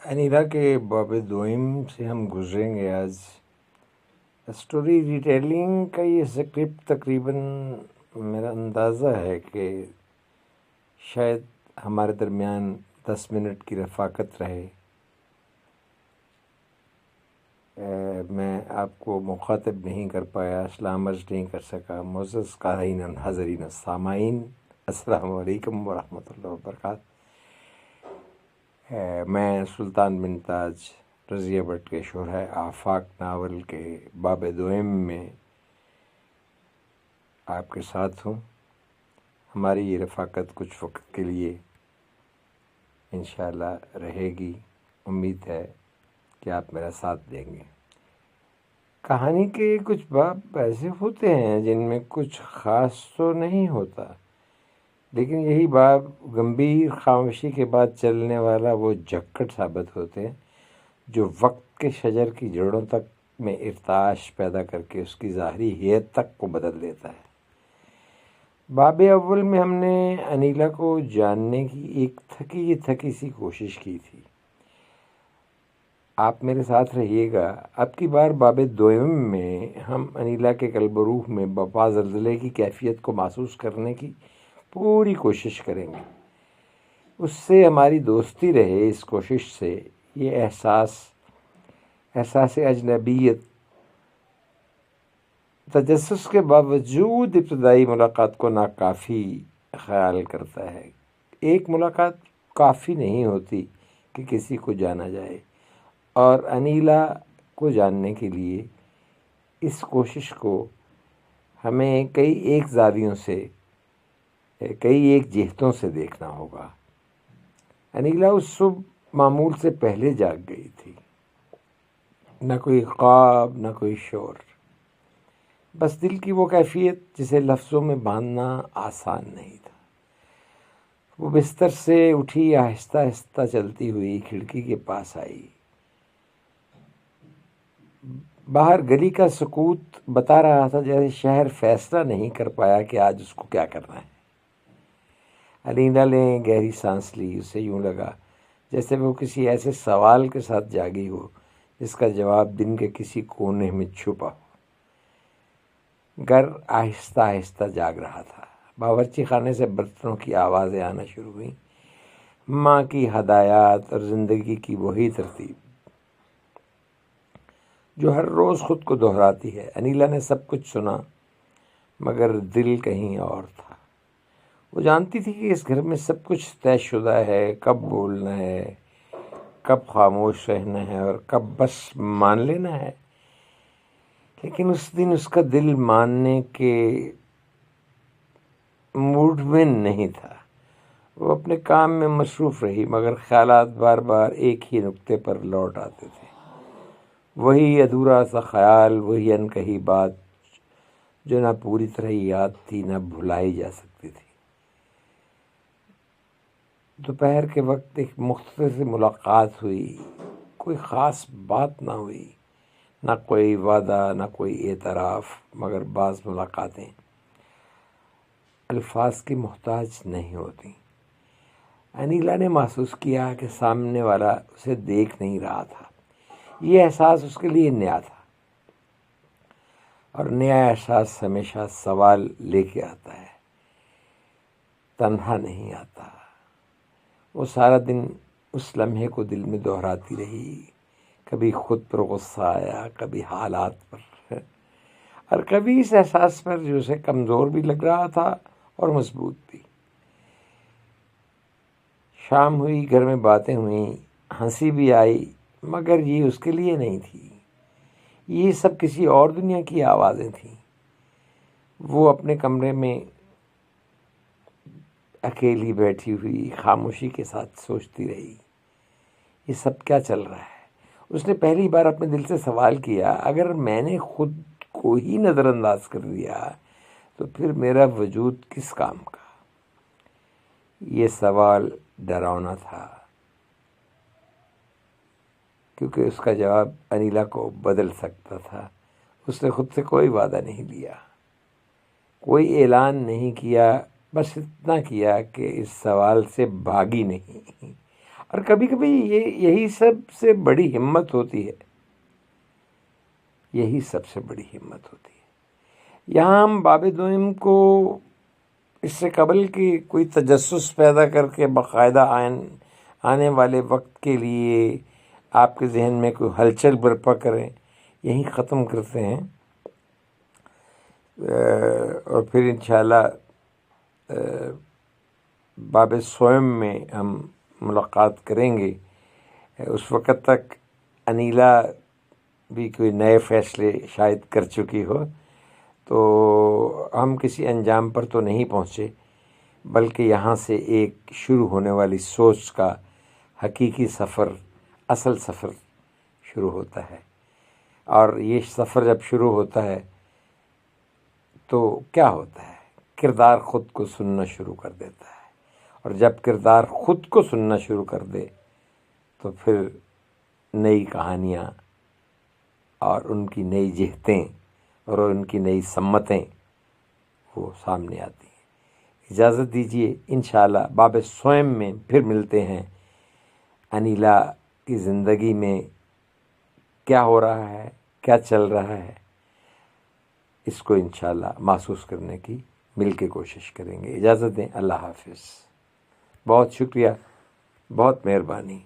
انیلا کے باب دوئم سے ہم گزریں گے آج۔ اسٹوری ریٹیلنگ کا یہ اسکرپٹ تقریباً میرا اندازہ ہے کہ شاید ہمارے درمیان 10 منٹ کی رفاقت رہے۔ میں آپ کو مخاطب نہیں کر پایا، اسلام عرض نہیں کر سکا۔ معزز قارئین حاضرین سامعین، السلام علیکم ورحمۃ اللہ وبرکاتہ۔ میں سلطان بن تاج رضیہ بٹ کے شرح آفاق ناول کے باب دوئم میں آپ کے ساتھ ہوں۔ ہماری یہ رفاقت کچھ وقت کے لیے انشاءاللہ رہے گی۔ امید ہے کہ آپ میرا ساتھ دیں گے۔ کہانی کے کچھ باب ایسے ہوتے ہیں جن میں کچھ خاص تو نہیں ہوتا، لیکن یہی باب گمبھیر خاموشی کے بعد چلنے والا وہ جھکٹ ثابت ہوتے ہیں جو وقت کے شجر کی جڑوں تک میں ارتعاش پیدا کر کے اس کی ظاہری ہیئت تک کو بدل دیتا ہے۔ باب اول میں ہم نے انیلا کو جاننے کی ایک تھکی سی کوشش کی تھی۔ آپ میرے ساتھ رہیے گا۔ اب کی بار باب دوئم میں ہم انیلا کے قلب و روح میں بپا زلزلے کی کیفیت کو محسوس کرنے کی پوری کوشش کریں گے۔ اس سے ہماری دوستی رہے، اس کوشش سے یہ احساس اجنبیت تجسس کے باوجود ابتدائی ملاقات کو ناکافی خیال کرتا ہے۔ ایک ملاقات کافی نہیں ہوتی کہ کسی کو جانا جائے، اور انیلا کو جاننے کے لیے اس کوشش کو ہمیں کئی ایک زاویوں سے، کئی ایک جہتوں سے دیکھنا ہوگا۔ انیلا اس صبح معمول سے پہلے جاگ گئی تھی۔ نہ کوئی خواب، نہ کوئی شور، بس دل کی وہ کیفیت جسے لفظوں میں باندھنا آسان نہیں تھا۔ وہ بستر سے اٹھی، آہستہ آہستہ چلتی ہوئی کھڑکی کے پاس آئی۔ باہر گلی کا سکوت بتا رہا تھا جیسے شہر فیصلہ نہیں کر پایا کہ آج اس کو کیا کرنا ہے۔ انیلا نے گہری سانس لی۔ اسے یوں لگا جیسے وہ کسی ایسے سوال کے ساتھ جاگی ہو جس کا جواب دن کے کسی کونے میں چھپا ہو۔ گھر آہستہ آہستہ جاگ رہا تھا۔ باورچی خانے سے برتنوں کی آوازیں آنا شروع ہوئیں، ماں کی ہدایات اور زندگی کی وہی ترتیب جو ہر روز خود کو دہراتی ہے۔ انیلا نے سب کچھ سنا، مگر دل کہیں اور تھا۔ وہ جانتی تھی کہ اس گھر میں سب کچھ طے شدہ ہے، کب بولنا ہے، کب خاموش رہنا ہے اور کب بس مان لینا ہے، لیکن اس دن اس کا دل ماننے کے موڈ میں نہیں تھا۔ وہ اپنے کام میں مصروف رہی، مگر خیالات بار بار ایک ہی نقطے پر لوٹ آتے تھے۔ وہی ادھورا سا خیال، وہی انکہی بات جو نہ پوری طرح یاد تھی نہ بھلائی جا سکتی تھی۔ دوپہر کے وقت ایک مختصر سی ملاقات ہوئی، کوئی خاص بات نہ ہوئی، نہ کوئی وعدہ، نہ کوئی اعتراف، مگر بعض ملاقاتیں الفاظ کی محتاج نہیں ہوتی۔ انیلا نے محسوس کیا کہ سامنے والا اسے دیکھ نہیں رہا تھا۔ یہ احساس اس کے لیے نیا تھا، اور نیا احساس ہمیشہ سوال لے کے آتا ہے، تنہا نہیں آتا۔ وہ سارا دن اس لمحے کو دل میں دہراتی رہی۔ کبھی خود پر غصہ آیا، کبھی حالات پر، اور کبھی اس احساس پر جو اسے کمزور بھی لگ رہا تھا اور مضبوط بھی۔ شام ہوئی، گھر میں باتیں ہوئیں، ہنسی بھی آئی، مگر یہ اس کے لیے نہیں تھی۔ یہ سب کسی اور دنیا کی آوازیں تھیں۔ وہ اپنے کمرے میں اکیلی بیٹھی ہوئی خاموشی کے ساتھ سوچتی رہی، یہ سب کیا چل رہا ہے؟ اس نے پہلی بار اپنے دل سے سوال کیا، اگر میں نے خود کو ہی نظر انداز کر دیا تو پھر میرا وجود کس کام کا؟ یہ سوال ڈراؤنا تھا، کیونکہ اس کا جواب انیلا کو بدل سکتا تھا۔ اس نے خود سے کوئی وعدہ نہیں لیا، کوئی اعلان نہیں کیا، بس اتنا کیا کہ اس سوال سے بھاگی نہیں۔ اور کبھی کبھی یہی سب سے بڑی ہمت ہوتی ہے، یہی سب سے بڑی ہمت ہوتی ہے۔ یہاں ہم باب دوئم کو اس سے قبل کہ کوئی تجسس پیدا کر کے باقاعدہ آنے والے وقت کے لیے آپ کے ذہن میں کوئی ہلچل برپا کریں، یہیں ختم کرتے ہیں، اور پھر انشاءاللہ باب سوئم میں ہم ملاقات کریں گے۔ اس وقت تک انیلا بھی کوئی نئے فیصلے شاید کر چکی ہو، تو ہم کسی انجام پر تو نہیں پہنچے، بلکہ یہاں سے ایک شروع ہونے والی سوچ کا حقیقی سفر، اصل سفر شروع ہوتا ہے۔ اور یہ سفر جب شروع ہوتا ہے تو کیا ہوتا ہے؟ کردار خود کو سننا شروع کر دیتا ہے، اور جب کردار خود کو سننا شروع کر دے تو پھر نئی کہانیاں اور ان کی نئی جہتیں اور ان کی نئی سمتیں وہ سامنے آتی ہیں۔ اجازت دیجیے، انشاءاللہ باب سوئم میں پھر ملتے ہیں۔ انیلا کی زندگی میں کیا ہو رہا ہے، کیا چل رہا ہے، اس کو انشاءاللہ محسوس کرنے کی مل کے کوشش کریں گے۔ اجازت دیں، اللہ حافظ۔ بہت شکریہ، بہت مہربانی۔